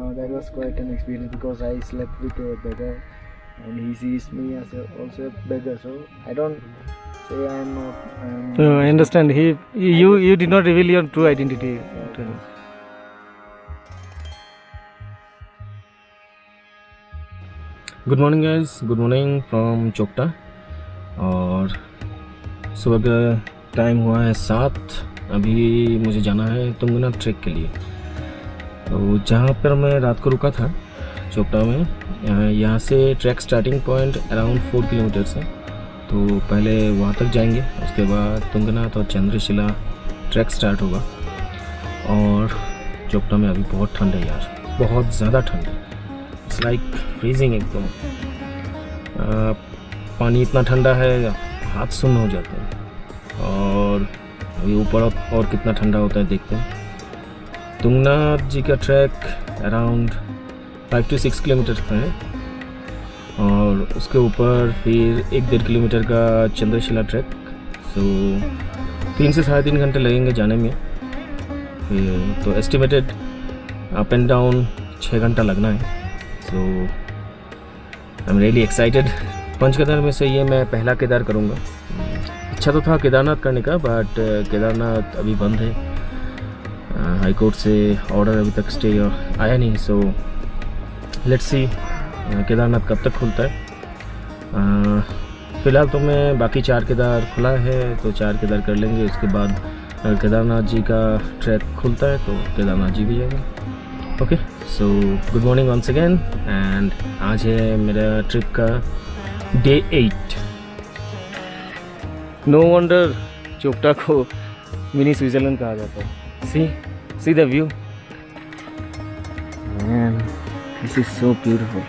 That was quite an experience because I slept with a beggar and he sees me as also a beggar. So I don't say I am not. I understand. You did not reveal your true identity to him. Good morning guys, good morning from Chopta. और सुबह का time हुआ है 7। अभी मुझे जाना है तुंगना track के लिए। तो जहाँ पर मैं रात को रुका था चोपटा में, यहाँ से track starting point around 4 kilometres है। तो पहले वहाँ तक जाएंगे, उसके बाद तुंगनाथ और चंद्रशिला ट्रैक स्टार्ट होगा। और चोपटा में अभी बहुत ठंड है यार, बहुत ज़्यादा ठंड है। इट्स लाइक फ्रीजिंग एकदम। पानी इतना ठंडा है, हाथ सुन्न हो जाते हैं। और अभी ऊपर और कितना ठंडा होता है देखते हैं। तुंगनाथ जी का ट्रैक अराउंड 5 to 6 किलोमीटर का है। और उसके ऊपर फिर 1-1.5 किलोमीटर का चंद्रशिला ट्रैक। सो 3 से 3.5 घंटे लगेंगे जाने में। फिर तो एस्टिमेटेड अप एंड डाउन 6 घंटा लगना है। So I am really excited. Panchkedar में से ये मैं पहला केदार करूँगा। इच्छा तो था केदारनाथ करने का, बट केदारनाथ अभी बंद है। हाई कोर्ट से ऑर्डर अभी तक स्टे आया नहीं। सो लेट्स सी केदारनाथ कब तक खुलता है। फ़िलहाल तो मैं बाकी 4 केदार खुला है तो 4 केदार कर लेंगे। उसके बाद अगर केदारनाथ जी का ट्रैक खुलता है तो केदारनाथ जी भी जाएंगे। Okay, so good morning once again. And आज है मेरा ट्रिप का डे 8। नो वंडर चोपटा को मिनी स्विट्ज़रलैंड कहा जाता है। See the view man, this is so beautiful.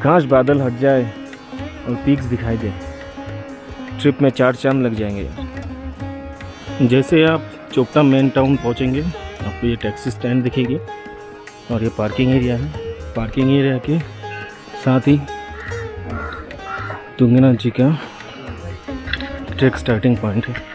काश बादल हट जाए और पीक्स दिखाई दे, ट्रिप में 4 चांद लग जाएंगे यार। जैसे आप चोपटा मेन टाउन पहुंचेंगे आपको ये टैक्सी स्टैंड दिखेगी और ये पार्किंग एरिया है। पार्किंग एरिया के साथ ही तुंगनाथ जी का ट्रैक स्टार्टिंग पॉइंट है।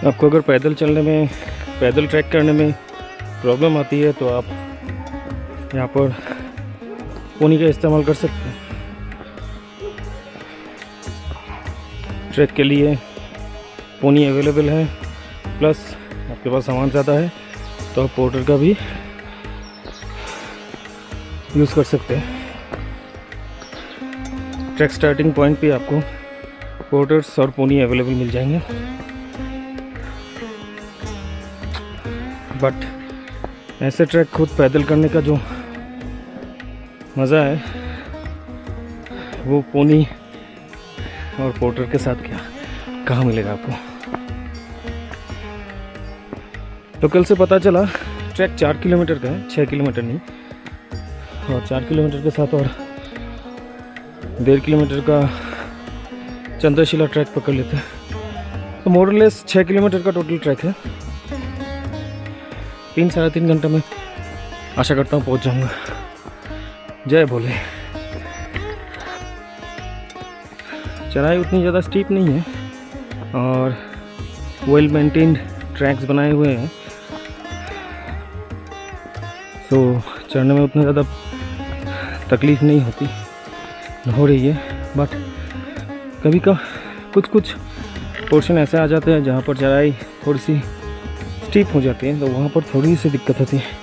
आपको अगर पैदल चलने में, पैदल ट्रैक करने में प्रॉब्लम आती है तो आप यहाँ पर पोनी का इस्तेमाल कर सकते हैं। ट्रैक के लिए पोनी अवेलेबल है, प्लस आपके पास सामान ज़्यादा है तो आप पोर्टर का भी यूज़ कर सकते हैं। ट्रैक स्टार्टिंग पॉइंट पे आपको पोर्टर्स और पोनी अवेलेबल मिल जाएंगे। बट ऐसे ट्रैक खुद पैदल करने का जो मज़ा है वो पोनी और पोर्टर के साथ कहाँ मिलेगा आपको। तो कल से पता चला ट्रैक 4 किलोमीटर का है, 6 किलोमीटर नहीं। और 4 किलोमीटर के साथ और 1.5 किलोमीटर का चंद्रशिला ट्रैक पकड़ लेते हैं। तो मोरलेस 6 किलोमीटर का टोटल ट्रैक है। 3-3.5 घंटे में आशा करता हूँ पहुँच जाऊँगा। जय भोले। चढ़ाई उतनी ज़्यादा स्टीप नहीं है और वेल मेंटेन्ड ट्रैक्स बनाए हुए हैं। तो चढ़ने में उतना ज़्यादा तकलीफ़ नहीं हो रही है। बट कभी का कुछ पोर्शन ऐसे आ जाते हैं जहाँ पर चढ़ाई थोड़ी सी स्टीप हो जाती है, तो वहाँ पर थोड़ी सी दिक्कत होती है।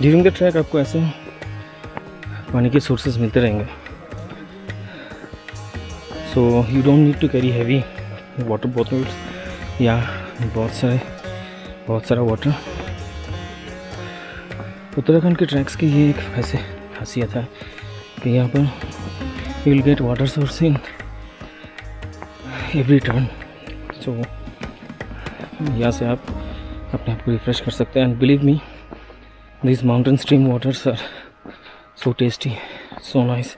ड्यूरिंग द ट्रैक आपको ऐसे पानी के सोर्सेज मिलते रहेंगे। So you don't need to carry heavy water bottles या बहुत सारा वाटर। उत्तराखंड के ट्रैक्स की ये एक ऐसे खासियत है कि यहाँ पर you will get water source in every turn. So यहाँ से आप अपने आप को रिफ्रेश कर सकते हैं। And believe me, These mountain stream waters are so tasty, so nice.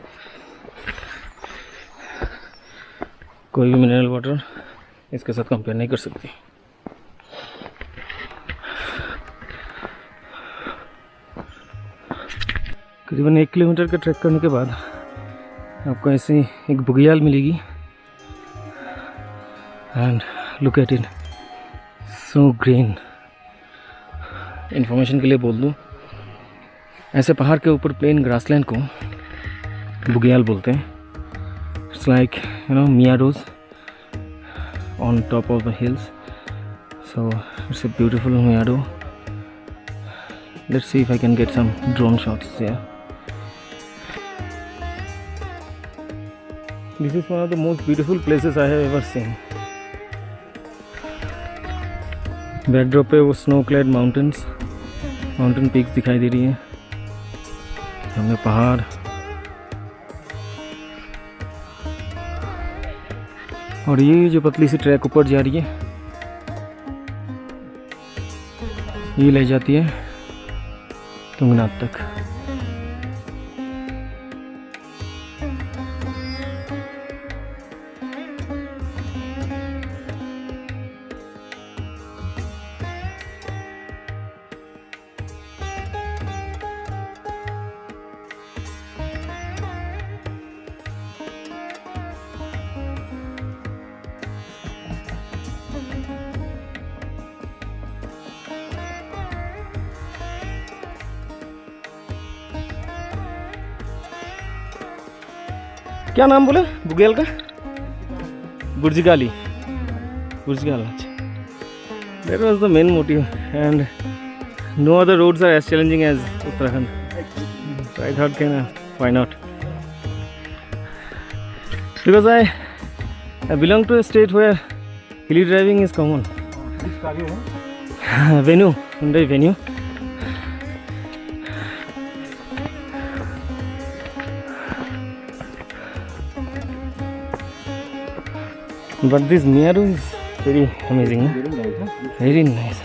कोई भी मिनरल वाटर इसके साथ कंपेयर नहीं कर सकती. करीबन 1 किलोमीटर का ट्रैक करने के बाद आपको ऐसे एक बुग्याल मिलेगी. And look at it, so green. Information के लिए बोल दूँ, ऐसे पहाड़ के ऊपर प्लेन ग्रासलैंड को बुग्याल बोलते हैं. It's like meadows on top of the hills, so it's a beautiful meadow. Let's see if I can get some drone shots here. This is one of the most beautiful places I have ever seen. Backdrop पे वो snow clad mountains, mountain peaks दिखाई दे रही हैं. हमें पहाड़, और ये जो पतली सी ट्रैक ऊपर जा रही है ये ले जाती है तुंगनाथ तक. क्या नाम बोले बुग्याल का? बुर्जगाली. बुर्जगाल. That was the main motive, and no other roads are as challenging as Uttarakhand. So I thought, why not? Because I belong to a state where hilly driving is common. Venue, Hyundai Venue. But this meadow is very amazing. Very nice.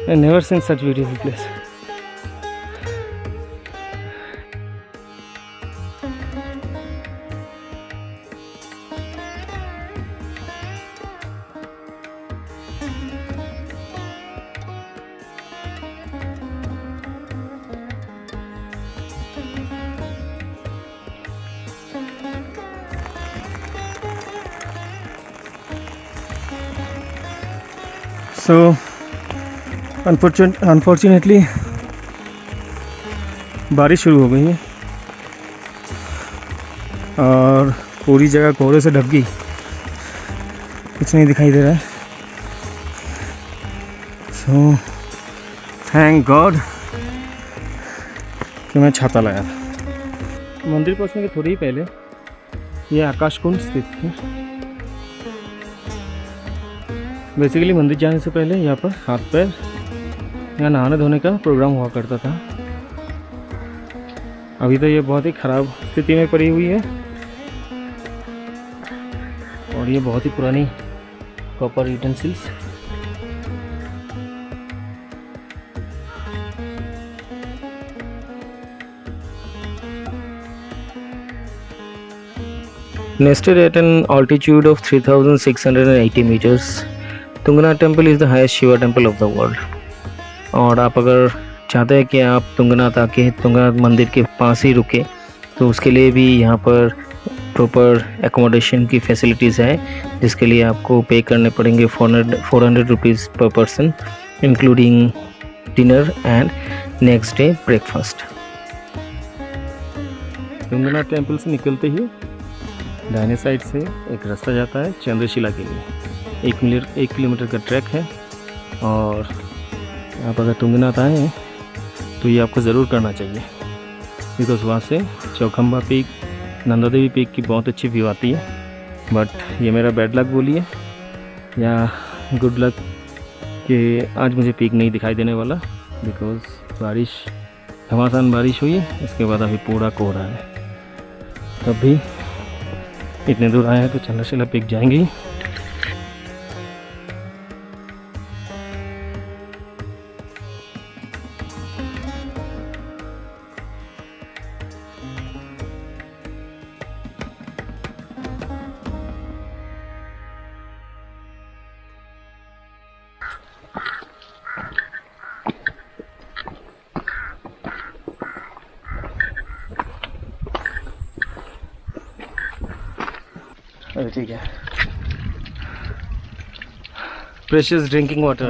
I never seen such beautiful place. So unfortunately बारिश शुरू हो गई है और पूरी जगह कोहरे से ढक गई. कुछ नहीं दिखाई दे रहा है. So thank God कि मैं छाता लाया था. मंदिर पहुंचने के थोड़ी ही पहले ये आकाश कुंड स्थित थी. बेसिकली मंदिर जाने से पहले यहाँ पर हाथ पैर या नहाने धोने का प्रोग्राम हुआ करता था. अभी तो ये बहुत ही ख़राब स्थिति में पड़ी हुई है और ये बहुत ही पुरानी copper utensils. Nested at an altitude of 3,680 meters, Tungnath temple is the highest Shiva temple of the world. और आप अगर चाहते हैं कि आप तुंगनाथ आके तुंगनाथ मंदिर के पास ही रुके तो उसके लिए भी यहाँ पर प्रॉपर एकोमोडेशन की फैसिलिटीज़ हैं, जिसके लिए आपको पे करने पड़ेंगे 400 रुपीज़ पर person, including dinner and next day breakfast. Tungnath temple से निकलते ही दाहिने साइड से एक रास्ता जाता है चंद्रशिला के लिए. 1 किलोमीटर का ट्रैक है और आप अगर तुंगनाथ आए हैं तो ये आपको ज़रूर करना चाहिए, बिकॉज़ वहाँ से चौखंबा पीक, नंदा देवी पीक की बहुत अच्छी व्यू आती है. बट ये मेरा बैड लक बोलिए या गुड लक कि आज मुझे पीक नहीं दिखाई देने वाला, बिकॉज़ बारिश, घमासान बारिश हुई है. इसके बाद अभी पूरा कोहरा है. तब भी इतने दूर आए हैं तो चंद्रशिला पीक जाएंगे. ठीक है। Precious drinking water.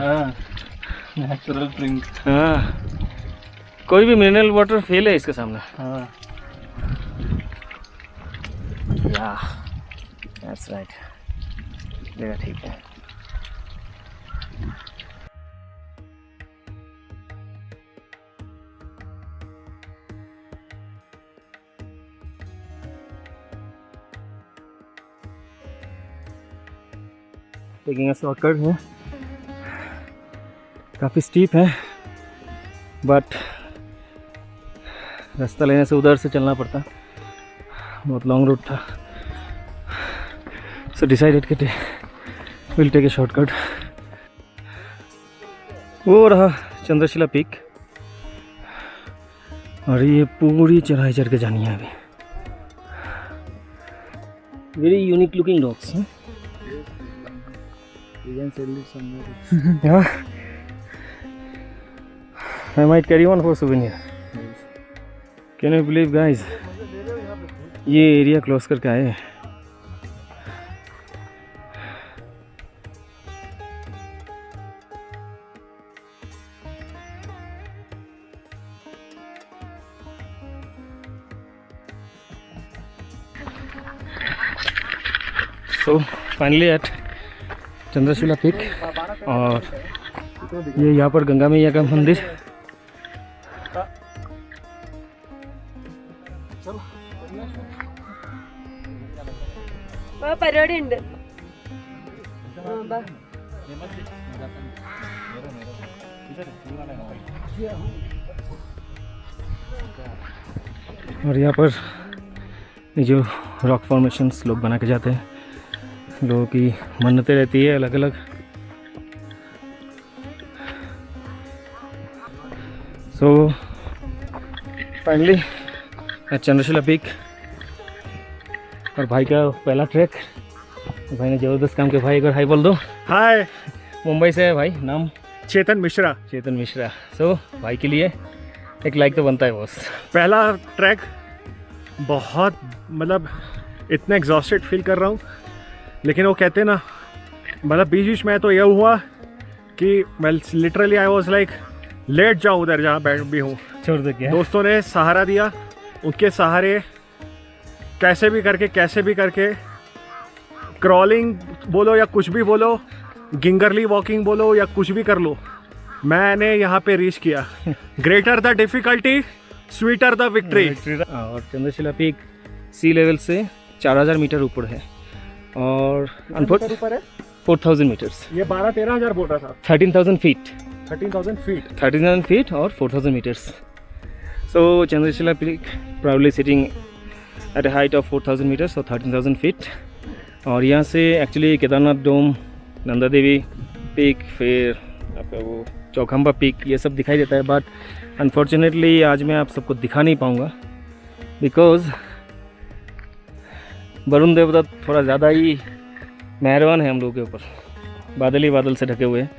Natural drink. हाँ, कोई भी मिनरल वाटर फेल है इसके सामने। हाँ, या दैट्स राइट, जगह ठीक है। टेकिंग अ शॉर्टकट है, काफ़ी स्टीप है बट रास्ता लेने से उधर से चलना पड़ता, बहुत लॉन्ग रूट था। सो डिसाइडेड कि विल टेक ए शॉर्टकट। वो रहा चंद्रशिला पीक और ये पूरी चढ़ाई चढ़ के जानी है अभी। Very unique looking dogs. you can sell it somewhere. Yeah, I might carry one for souvenir. Can you believe guys, ये एरिया क्लोज करके आए हैं। So finally at Chandrashila peak, और ये यहाँ पर गंगा मैया का मंदिर। പരിപാടി ഉണ്ട്। और यहाँ पर ये जो रॉक फॉर्मेशंस लोग बना के जाते हैं, लोगों की मन्नतें रहती है अलग अलग। सो फाइनली चंद्रशिला पीक, और भाई का पहला ट्रैक। भाई ने ज़बरदस्त काम किया। भाई एक बार हाई बोल दो। हाय, मुंबई से है भाई, नाम चेतन मिश्रा। चेतन मिश्रा। सो भाई के लिए एक लाइक तो बनता है बॉस। पहला ट्रैक बहुत, मतलब इतना एग्जॉस्टेड फील कर रहा हूँ, लेकिन वो कहते हैं ना, मतलब बीच बीच में तो यह हुआ कि मैं लिटरली आई वॉज लाइक लेट जाऊँ उधर जहाँ बैठ भी हूँ। छोड़ दे क्या? दोस्तों ने सहारा दिया, उनके सहारे कैसे भी करके क्रॉलिंग बोलो या कुछ भी बोलो, गिंगरली वॉकिंग बोलो या कुछ भी कर लो, मैंने यहाँ पे रीच किया। Greater the difficulty, sweeter the victory. और चंद्रशिला पीक सी लेवल से 4000 मीटर ऊपर है, और ऊपर है 4000 मीटर्स। ये 12-13 हज़ार बोल रहा था। 13,000 फीट। 13,000 फीट। 13,000 फीट और 4,000 metres. So Chandrashila peak proudly sitting at a height of 4,000 metres और 13,000 फीट। और यहाँ से actually Kedarnath dome, Nanda Devi peak, फिर आपका वो चौखंबा पीक, ये सब दिखाई देता है। बट अनफॉर्चुनेटली आज मैं आप सबको दिखा नहीं पाऊँगा, बिकॉज वरुण देवता थोड़ा ज़्यादा ही मेहरबान है हम लोगों के ऊपर, बादल ही बादल से ढके हुए हैं।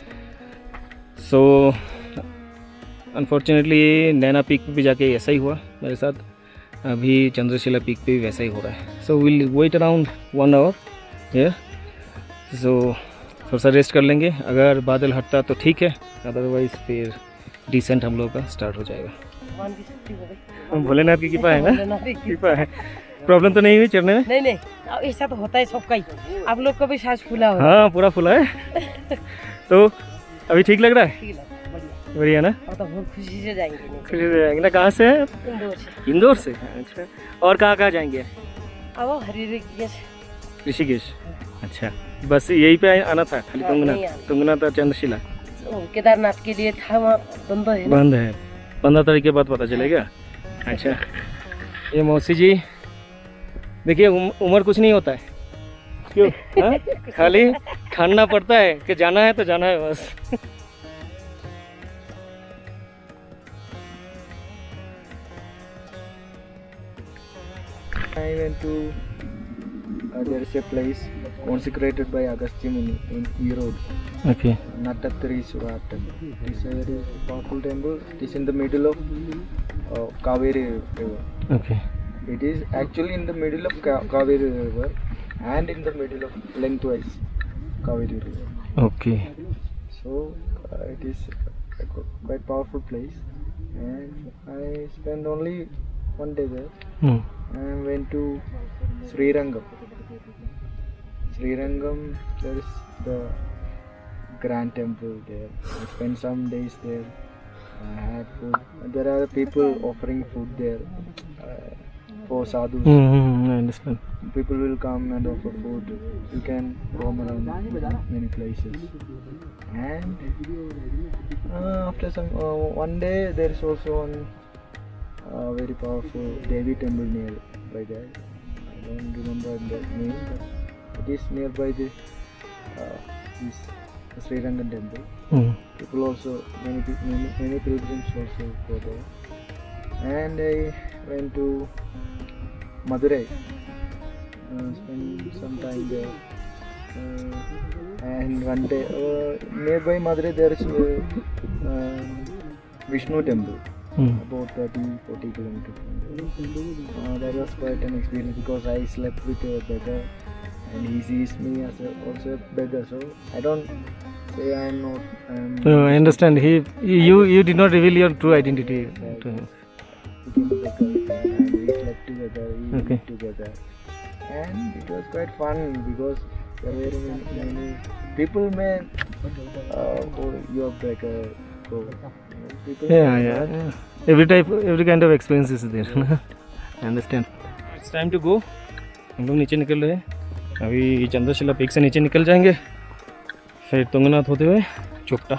सो अनफॉर्चुनेटली नैना पीक पे भी जाके ऐसा ही हुआ मेरे साथ, अभी चंद्रशिला पीक पे भी वैसा ही हो रहा है। So will wait around 1 hour here. So थोड़ा सा रेस्ट कर लेंगे, अगर बादल हटता तो ठीक है, अदरवाइज फिर डिसेंट हम लोग का स्टार्ट हो जाएगा। भोलेनाथ की कृपा है ना, कृपा है। प्रॉब्लम तो नहीं हुई चढ़ने में? नहीं, ऐसा तो होता है सबका ही। आप लोग का भी सांस फूला हो? हाँ, पूरा फुला है। तो अभी ठीक लग रहा है? बढ़िया ना? और तो बहुत खुशी से जाएंगे। खुशी से जाएंगे ना? कहाँ से है? इंदौर से। इंदौर से? अच्छा। और कहाँ जाएंगे? अब ऋषिकेश। ऋषिकेश, अच्छा। बस यहीं पे आना था खाली? तुंगनाथ और चंद्रशिला? केदारनाथ के लिए था, वहाँ बंद है। बंद है, 15 तारीख के बाद पता चलेगा। अच्छा। ये मौसी जी देखिए, उम्र कुछ नहीं होता है, क्यों? हाँ? खाली ठानना पड़ता है कि जाना है तो जाना है बस। I went to there is a place consecrated by Agastya Muni in Erode, Okay. Nattathirishwara. It is a very powerful temple. It is in the middle of Kaveri River. Okay. It is actually in the middle of Kaveri River. and in the middle of lengthwise Kaveri River. Okay. So it is a quite powerful place, and I spent only one day there. Hmm. I went to Srirangam. Srirangam, there is the grand temple there. I spent some days there. I had food. There are people offering food there for sadhus. I understand. People will come and offer food. You can roam around many places. And after some one day, there is also one very powerful Devi temple near by there. I don't remember the name, but it is nearby this Srirangam temple. Hmm. People also, many pilgrims also go there. And I went to Madurai, spent some time there. And one day, nearby Madurai there is Vishnu temple, Hmm. about 30-40 kilometers. That was quite an experience because I slept with a beggar, and he sees me as also a beggar. So I don't say I'm not. No, I understand. You did not reveal your true identity to him. Became a beggar, and we slept together, we Okay. ate together, and it was quite fun because there were many people may oh, you're beggar. So people Yeah. Every kind of experience is there. I understand. It's time to go. हम लोग नीचे निकल रहे हैं. अभी Chandrashila peak से नीचे निकल जाएंगे, फिर तुंगनाथ होते हुए Chopta.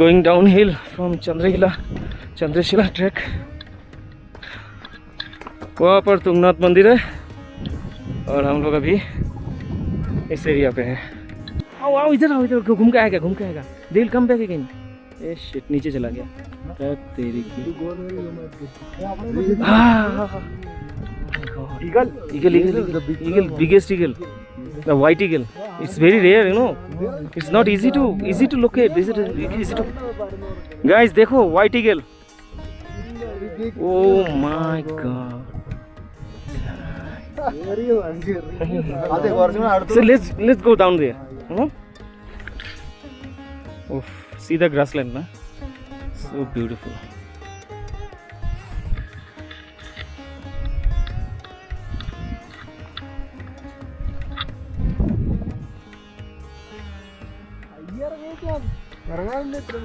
Going downhill from Chandrashila trek. वहाँ पर तुंगनाथ मंदिर है और हम लोग अभी इस एरिया पे हैं. आओ इधर घूम के आएगा they will come back again. A shit, नीचे चला गया. तेरी की eagle, biggest eagle, the white eagle. It's very rare, you know. It's not easy to locate. Easy to guys, देखो white eagle. Oh my god. So let's go down there. Oof, see the grassland, na? So beautiful. ഇറങ്ങാൻ എത്ര